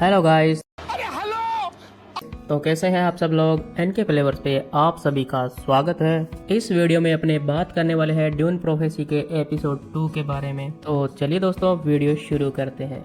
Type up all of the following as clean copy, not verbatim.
Hello guys. तो कैसे हैं आप सब लोग। एनके फ्लेवर्स पे आप सभी का स्वागत है। इस वीडियो में अपने बात करने वाले हैं ड्यून प्रोफेसी के एपिसोड 2 के बारे में। तो चलिए दोस्तों वीडियो शुरू करते हैं।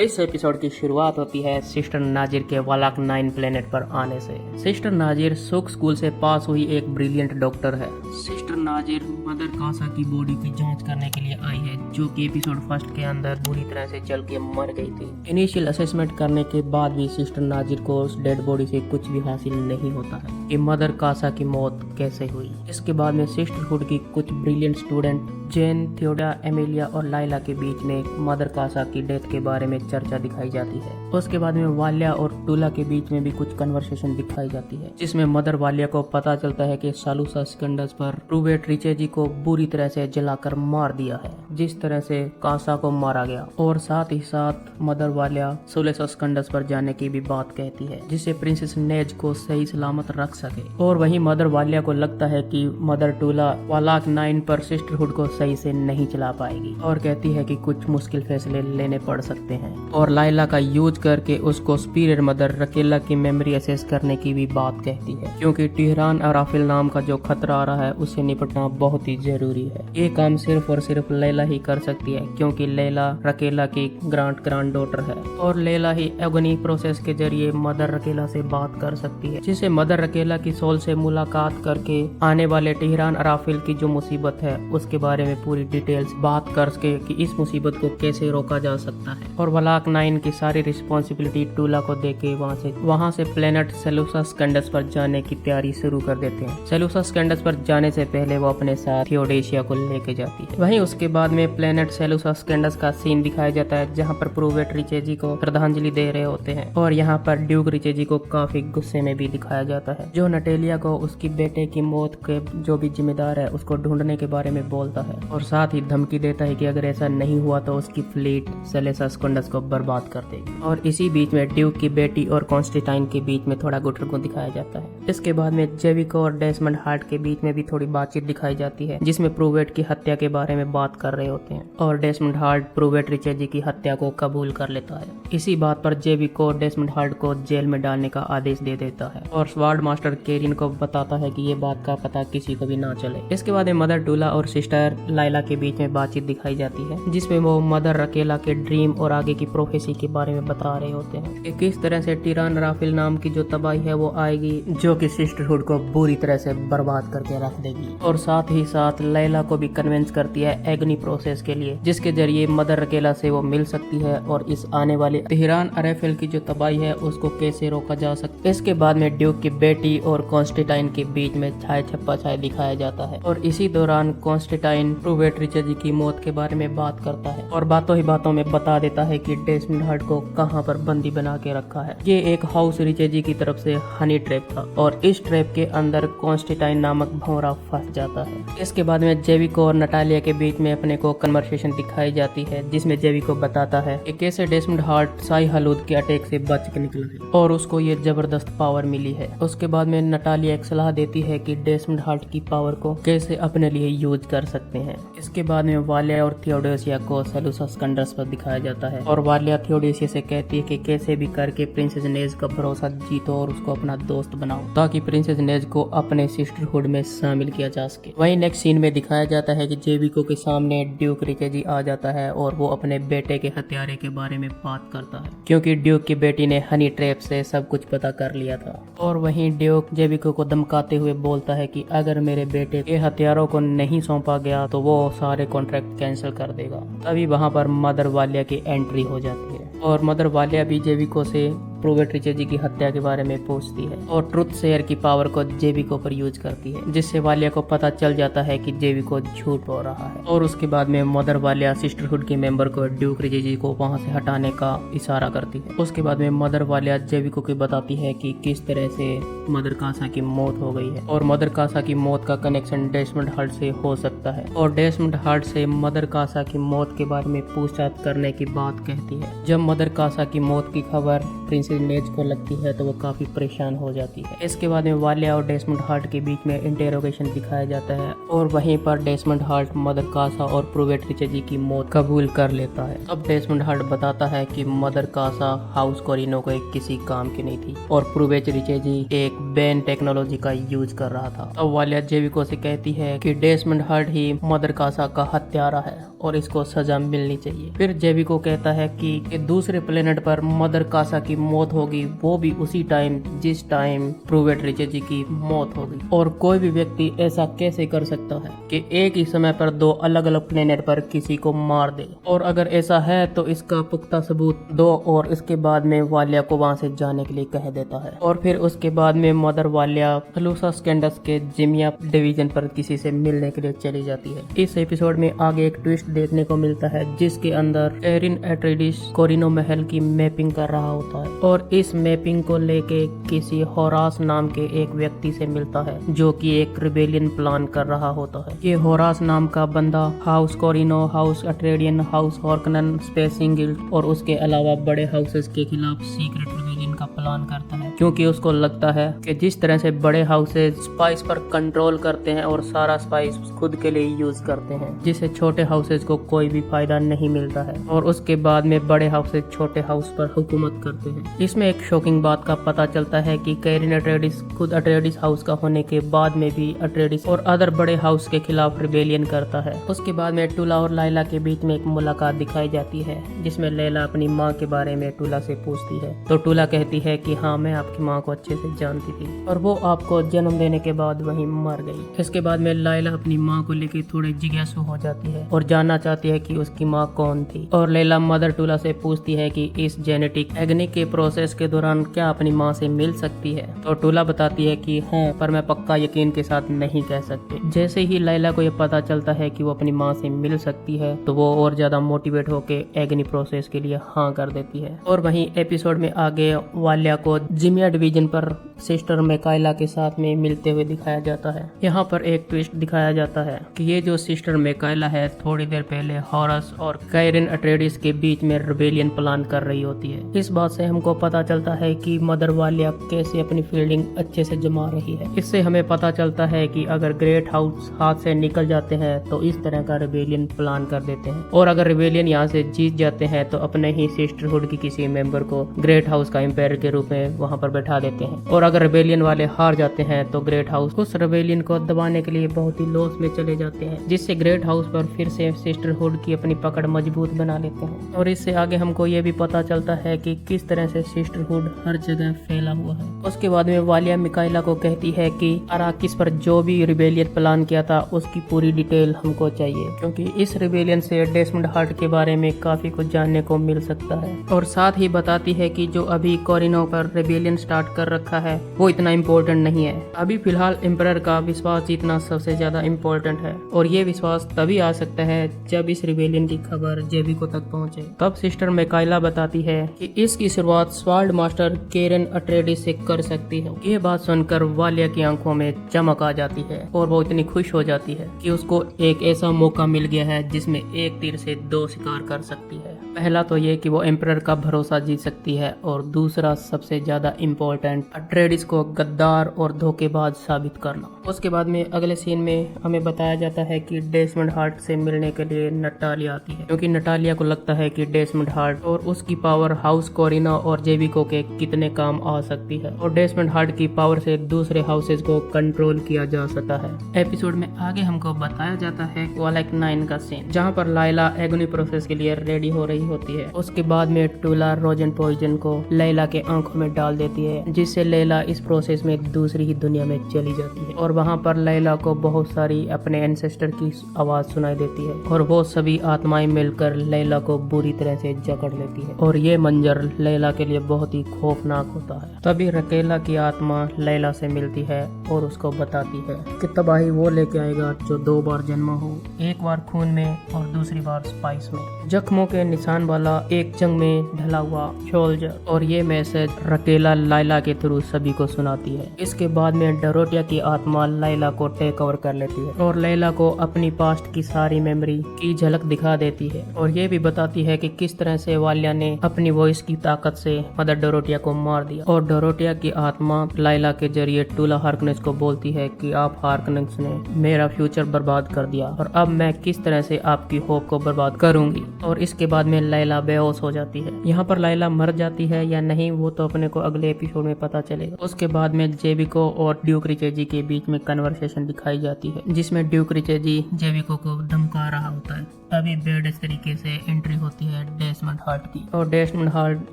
इस एपिसोड की शुरुआत होती है सिस्टर नाजिर के वालाक 9 प्लेनेट पर आने से। सिस्टर नाजिर सुख स्कूल से पास हुई एक ब्रिलियंट डॉक्टर है। सिस्टर नाजिर मदर कासा की बॉडी की जांच करने के लिए आई है, जो कि एपिसोड 1 के अंदर बुरी तरह से जल के मर गई थी। इनिशियल असेसमेंट करने के बाद भी सिस्टर नाजिर को उस डेड बॉडी से कुछ भी हासिल नहीं होता है कि मदर कासा की मौत कैसे हुई। इसके बाद में सिस्टरहुड की कुछ ब्रिलियंट स्टूडेंट जेन, थियोडा, एमिलिया और लाइला के बीच में मदर कासा की डेथ के बारे में चर्चा दिखाई जाती है। उसके बाद में वाल्या और टूला के बीच में भी कुछ कन्वर्सेशन दिखाई जाती है, जिसमें मदर वाल्या को पता चलता है कि सालूसा स्कंडस पर प्रूवेट रिचेजी को बुरी तरह से जलाकर मार दिया है, जिस तरह से कासा को मारा गया। और साथ ही साथ मदर वाल्या सोलेसा स्कंडस पर जाने की भी बात कहती है, जिससे प्रिंसेस नेज को सही सलामत रख सके। और वहीं मदर वाल्या को लगता है कि मदर टूला वालाक 9 पर सिस्टरहुड को सही से नहीं चला पाएगी और कहती है कि कुछ मुश्किल फैसले लेने पड़ सकते हैं। और लाइला का यूज करके उसको स्पिरिट मदर रकेला की मेमोरी असेस करने की भी बात कहती है, क्योंकि टिहरान अराफिल नाम का जो खतरा आ रहा है उससे निपटना बहुत ही जरूरी है। ये काम सिर्फ और सिर्फ लैला ही कर सकती है, क्योंकि लैला रकेला की ग्रांड डॉटर है और लैला ही एगोनी प्रोसेस के जरिए मदर रकेला से बात कर सकती है, जिससे मदर रकेला की सोल से मुलाकात करके आने वाले टिहरान अराफिल की जो मुसीबत है उसके बारे में पूरी डिटेल्स बात करके कि इस मुसीबत को कैसे रोका जा सकता है। और वालाक 9 की सारी रिस्पॉन्सिबिलिटी टूला को देके वहाँ से प्लेनेट सेलूसा स्कंडस पर जाने की तैयारी शुरू कर देते हैं। सेलूसा स्कंडस पर जाने से पहले वो अपने साथ थियोडेशिया को लेके जाती है। वहीं उसके बाद में प्लेनेट सेलूसा स्कंडस का सीन दिखाया जाता है, जहाँ पर प्रूवेट रिचेजी को श्रद्धांजलि दे रहे होते हैं। और यहाँ पर ड्यूक रिचेजी को काफी गुस्से में भी दिखाया जाता है, जो नटेलिया को उसकी बेटे की मौत के जो भी जिम्मेदार है उसको ढूंढने के बारे में बोलता है और साथ ही धमकी देता है कि अगर ऐसा नहीं हुआ तो उसकी फ्लीट सेलेसा स्कंडस को बर्बाद कर देगी। और इसी बीच में ड्यूक की बेटी और कॉन्स्टेंटाइन के बीच में थोड़ा गुटर को दिखाया जाता है। इसके बाद में जेविको और डेसमंड हार्ट के बीच में भी थोड़ी बातचीत दिखाई जाती है, जिसमें प्रूवेट की हत्या के बारे में बात कर रहे होते हैं और डेसमंड हार्ट प्रूवेट रिचेजी की हत्या को कबूल कर लेता है। इसी बात पर जेविको डेसमंड हार्ट को जेल में डालने का आदेश दे देता है और स्वार्ड मास्टर केरिन को बताता है कि ये बात का पता किसी को भी ना चले। इसके बाद मदर टूला और सिस्टर लाइला के बीच में बातचीत दिखाई जाती है, जिसमें वो मदर रकेला के ड्रीम और आगे की प्रोफेसी के बारे में बता रहे होते हैं कि किस तरह से टिरान राफिल नाम की जो तबाही है वो आएगी, जो कि सिस्टरहुड को बुरी तरह से बर्बाद करके रख देगी। और साथ ही साथ लैला को भी कन्विंस करती है एग्नी प्रोसेस के लिए, जिसके जरिए मदर रकेला से वो मिल सकती है और इस आने वाले टिहरान अराफिल की जो तबाही है उसको कैसे रोका जा सकता है। इसके बाद में ड्यूक की बेटी और कॉन्स्टेंटाइन के बीच में छाए छप्पा छाए दिखाया जाता है और इसी दौरान कॉन्स्टेंटाइन प्रूवेट रिचेजी की मौत के बारे में बात करता है और बातों ही बातों में बता देता है कि डेसमंड हार्ट को कहां पर बंदी बना के रखा है। ये एक हाउस रिचेजी की तरफ से हनी ट्रैप था और इस ट्रैप के अंदर कॉन्स्टेंटाइन नामक भंवरा फंस जाता है। इसके बाद में जेविको और नटालिया के बीच में अपने को कन्वर्सेशन दिखाई जाती है, जिसमें जेविको बताता है कि कैसे डेसमंड हार्ट साई हलूद के अटैक से बच के निकला है और उसको ये जबरदस्त पावर मिली है। उसके बाद में नटालिया एक सलाह देती है कि डेसमंड हार्ट की पावर को कैसे अपने लिए यूज कर सकते हैं। इसके बाद में वाल्या और थियोडेसिया को सेलूसा स्कंडस पर दिखाया जाता है और वाल्या थियोडेसिया से कहती है कि कैसे भी करके प्रिंसेस नेज का भरोसा जीतो और उसको अपना दोस्त बनाओ, ताकि प्रिंसेस नेज को अपने सिस्टरहुड में शामिल किया जा सके। वहीं नेक्स्ट सीन में दिखाया जाता है कि जेविको के सामने ड्यूक रिचेजी आ जाता है और वो अपने बेटे के हत्यारे के बारे में बात करता है, क्योंकि ड्यूक की बेटी ने हनी ट्रैप से सब कुछ पता कर लिया था। और वहीं ड्यूक जेविको को धमकाते हुए बोलता है कि अगर मेरे बेटे के हथियारों को नहीं सौंपा गया तो वो सारे कॉन्ट्रैक्ट कैंसिल कर देगा। तभी वहाँ पर मदर वाल्या की एंट्री हो जाती है और मदर वाल्या भी जेविको से प्रूवेट रिचेजी की हत्या के बारे में पूछती है और ट्रुथ शेयर की पावर को जेविको पर यूज करती है, जिससे वाल्या को पता चल जाता है कि जेविको झूठ बोल रहा है। और उसके बाद में मदर वाल्या सिस्टरहुड के मेंबर को ड्यूक रिचेजी को वहां से हटाने का इशारा करती है। उसके बाद में मदर वाल्या जेविको को बताती है कि किस तरह से मदर कासा की मौत हो गई है और मदर कासा की मौत का कनेक्शन डेसमंड हार्ट से हो सकता है और डेसमंड हार्ट से मदर कासा की मौत के बारे में पूछताछ करने की बात कहती है। जब मदर कासा की मौत की खबर प्रिंसेस किसी नेज को लगती है तो वो काफी परेशान हो जाती है। इसके बाद में वालिया और डेसमंड हार्ट के बीच में इंटेरोगेशन दिखाया जाता है और वहीं पर डेसमंड हार्ट मदर कासा और प्रूवेट रिचे जी की मौत कबूल कर लेता है। अब डेसमंड हार्ट बताता है कि मदर कासा हाउस कोरिनो को किसी काम की नहीं थी और प्रूवेट रिचे जी एक बैन टेक्नोलॉजी का यूज कर रहा था। अब वालिया जेविको से कहती है कि डेसमंड हार्ट ही मदर कासा का हत्यारा है और इसको सजा मिलनी चाहिए। फिर जेविको कहता है कि दूसरे प्लेनेट पर मदर कासा की मौत होगी, वो भी उसी टाइम जिस टाइम प्रूवेट रिचे जी की मौत होगी। और कोई भी व्यक्ति ऐसा कैसे कर सकता है कि एक ही समय पर दो अलग अलग प्लेनेट पर किसी को मार दे, और अगर ऐसा है तो इसका पुख्ता सबूत दो। और इसके बाद में वालिया को वहां से जाने के लिए कह देता है और फिर उसके बाद में मदर वालिया लूसा स्कैंडस के जिमिया डिवीजन पर किसी से मिलने के लिए चली जाती है। इस एपिसोड में आगे एक ट्विस्ट देखने को मिलता है जिसके अंदर एरिन एट्रेडिस कोरिनो महल की मैपिंग कर रहा होता है और इस मैपिंग को लेके किसी होरास नाम के एक व्यक्ति से मिलता है जो कि एक रिबेलियन प्लान कर रहा होता है। ये होरास नाम का बंदा house Corrino, house Atreides, house Harkonnen, spacing guild और उसके अलावा बड़े हाउसेस के खिलाफ सीक्रेट रिबेलियन का प्लान करता है, क्योंकि उसको लगता है कि जिस तरह से बड़े हाउसेस स्पाइस पर कंट्रोल करते हैं और सारा स्पाइस खुद के लिए यूज करते हैं, जिससे छोटे हाउसेस को कोई भी फायदा नहीं मिलता है और उसके बाद में बड़े हाउसेस छोटे हाउस पर हुकूमत करते हैं। इसमें एक शॉकिंग बात का पता चलता है कि कैरिन अट्रेडिस खुद अट्रेडिस हाउस का होने के बाद में भी अट्रेडिस और अदर बड़े हाउस के खिलाफ रिबेलियन करता है। उसके बाद में टूला और लाइला के बीच में एक मुलाकात दिखाई जाती है जिसमें लैला अपनी माँ के बारे में टूला से पूछती है तो टूला कहती है कि हाँ, मैं आपकी माँ को अच्छे से जानती थी और वो आपको जन्म देने के बाद वहीं मर गई। इसके बाद में लाइला अपनी माँ को लेकर थोड़ी जिज्ञासु हो जाती है और जानना चाहती है कि उसकी माँ कौन थी और लैला मदर टूला से पूछती है कि इस जेनेटिक एग्नि के प्रोसेस के दौरान क्या अपनी माँ से मिल सकती है। तो टूला बताती है कि हाँ, पर मैं पक्का यकीन के साथ नहीं कह सकती। जैसे ही लैला को यह पता चलता है कि वो अपनी माँ से मिल सकती है तो वो और ज्यादा मोटिवेट होकर एग्नि प्रोसेस के लिए हाँ कर देती है। और वहीं एपिसोड में आगे वालिया को जिमिया डिवीजन पर सिस्टर मैकाइला के साथ में मिलते हुए दिखाया जाता है। यहाँ पर एक ट्विस्ट दिखाया जाता है कि ये जो सिस्टर मैकाइला है थोड़ी देर पहले हॉरस और कैरिन अट्रेडिस के बीच में रिबेलियन प्लान कर रही होती है। इस बात से हमको पता चलता है कि मदर वालिया कैसे अपनी फील्डिंग अच्छे से जमा रही है। इससे हमें पता चलता है कि अगर ग्रेट हाउस हाथ से निकल जाते हैं तो इस तरह का रिबेलियन प्लान कर देते हैं और अगर रिबेलियन यहाँ से जीत जाते हैं तो अपने ही सिस्टरहुड की किसी मेंबर को ग्रेट हाउस का एम्पायर के रूप में वहाँ पर बैठा देते हैं। और अगर रिबेलियन वाले हार जाते हैं तो ग्रेट हाउस उस रिबेलियन को दबाने के लिए बहुत ही लॉस में चले जाते हैं, जिससे ग्रेट हाउस पर फिर से सिस्टरहुड की अपनी पकड़ मजबूत बना लेते हैं। और इससे आगे हमको ये भी पता चलता है कि किस तरह से सिस्टरहुड हर जगह फैला हुआ है। उसके बाद में वालिया मिकाइला को कहती है कि अराकिस पर जो भी रिबेलियन प्लान किया था उसकी पूरी डिटेल हमको चाहिए, क्योंकि इस रिबेलियन से डेसमंड हार्ट के बारे में काफी कुछ जानने को मिल सकता है। और साथ ही बताती है कि जो अभी कोरिनो पर रिबेलियन स्टार्ट कर रखा है वो इतना इम्पोर्टेंट नहीं है। अभी फिलहाल एम्परर का विश्वास जीतना सबसे ज्यादा इम्पोर्टेंट है और ये विश्वास तभी आ सकता है जब इस रिबेलियन की खबर जेविको तक पहुंचे। तब सिस्टर मैकाइला बताती है कि इसकी शुरुआत स्वार्ड मास्टर केरन अट्रेडिस से कर सकती है। ये बात सुनकर वालिया की आंखों में चमक आ जाती है और वो इतनी खुश हो जाती है कि उसको एक ऐसा मौका मिल गया है जिसमें एक तीर से दो शिकार कर सकती है। पहला तो ये कि वो एम्परर का भरोसा जीत सकती है और दूसरा सबसे ज्यादा इम्पोर्टेंट अट्रेडिस को गद्दार और धोखेबाज साबित करना। उसके बाद में अगले सीन में हमें बताया जाता है कि डेसमंड हार्ट से मिलने के लिए नटालिया आती है, क्योंकि नटालिया को लगता है कि डेसमंड हार्ट और उसकी पावर हाउस कोरिना और जेविको के कितने काम आ सकती है और डेसमंड हार्ट की पावर से दूसरे हाउसेस को कंट्रोल किया जा सकता है। एपिसोड में आगे हमको बताया जाता है वालैक 9 का सीन, जहाँ पर लाइला एगोनी प्रोसेस के लिए रेडी हो रही होती है। उसके बाद में टूला रोजन पॉइजन को लैला के आंखों में डाल देती है, जिससे लैला इस प्रोसेस में दूसरी ही दुनिया में चली जाती है और वहाँ पर लैला को बहुत सारी अपने एंसेस्टर की आवाज सुनाई देती है और वो सभी आत्माएं मिलकर लैला को बुरी तरह से जकड़ लेती है और ये मंजर लैला के लिए बहुत ही खौफनाक होता है। तभी रकेला की आत्मा लैला से मिलती है और उसको बताती है कि तबाही वो लेके आएगा जो 2 बार जन्मा हो, एक बार खून में और दूसरी बार स्पाइस में। जख्मों के निशान निशान वाला एक जंग में ढला हुआ सोल्जर, और ये मैसेज रकेला लाइला के थ्रू सभी को सुनाती है। इसके बाद में डोरोटिया की आत्मा लाइला को टेक ओवर कर लेती है और लाइला को अपनी पास्ट की सारी मेमोरी की झलक दिखा देती है और ये भी बताती है कि किस तरह से वालिया ने अपनी वॉइस की ताकत से मदर डोरोटिया को मार दिया। और डोरोटिया की आत्मा लाइला के जरिए टूला हार्कनेस को बोलती है कि आप हार्कनेस ने मेरा फ्यूचर बर्बाद कर दिया और अब मैं किस तरह से आपकी होप को बर्बाद करूंगी। और इसके बाद में लाइला बेहोश हो जाती है। यहाँ पर लाइला मर जाती है या नहीं वो तो अपने को अगले एपिसोड में पता चलेगा। उसके बाद में जेविको और ड्यूक रिचेजी के बीच में कन्वर्सेशन दिखाई जाती है जिसमें ड्यूक रिचेजी जेविको को धमका रहा होता है। तभी बेड इस तरीके से एंट्री होती है डेसमंड हार्ट की और डेसमंड हार्ट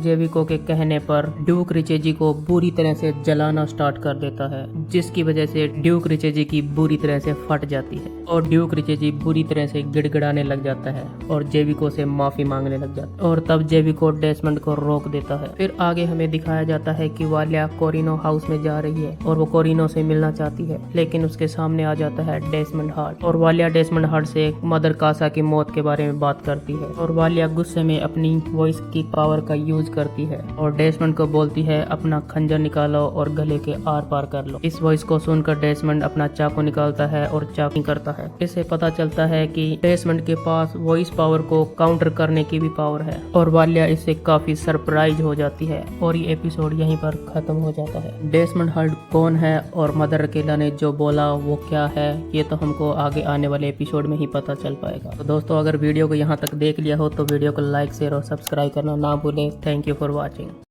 जेविको के कहने पर ड्यूक रिचेजी को बुरी तरह से जलाना स्टार्ट कर देता है जिसकी वजह से ड्यूक रिचेजी की बुरी तरह से फट जाती है और ड्यूक रिचेजी बुरी तरह से गिड़गिड़ाने लग जाता है और जेविको से माफी मांगने लग जाता है और तब जेविको डेसमंड को रोक देता है। फिर आगे हमें दिखाया जाता है कि वालिया कोरिनो हाउस में जा रही है और वो कोरिनो से मिलना चाहती है लेकिन उसके सामने आ जाता है डेसमंड हार्ट और वालिया डेसमंड हार्ट से मदर कासा की मौत के बारे में बात करती है और वालिया गुस्से में अपनी वॉइस की पावर का यूज करती है और डेसमंड को बोलती है अपना खंजर निकालो और गले के आर पार कर लो। इस वॉइस को सुनकर डेसमंड अपना चाकू निकालता है और चाकू करता है। इससे पता चलता है कि डेसमंड के पास वॉइस पावर को काउंटर करने की भी पावर है और वालिया इससे काफी सरप्राइज हो जाती है और ये एपिसोड यहीं पर खत्म हो जाता है। डेसमंड हार्ट कौन है और मदर रकेला ने जो बोला वो क्या है ये तो हमको आगे आने वाले एपिसोड में ही पता चल पाएगा। तो दोस्तों अगर वीडियो को यहाँ तक देख लिया हो तो वीडियो को लाइक शेयर और सब्सक्राइब करना ना भूलें। Thank you for watching.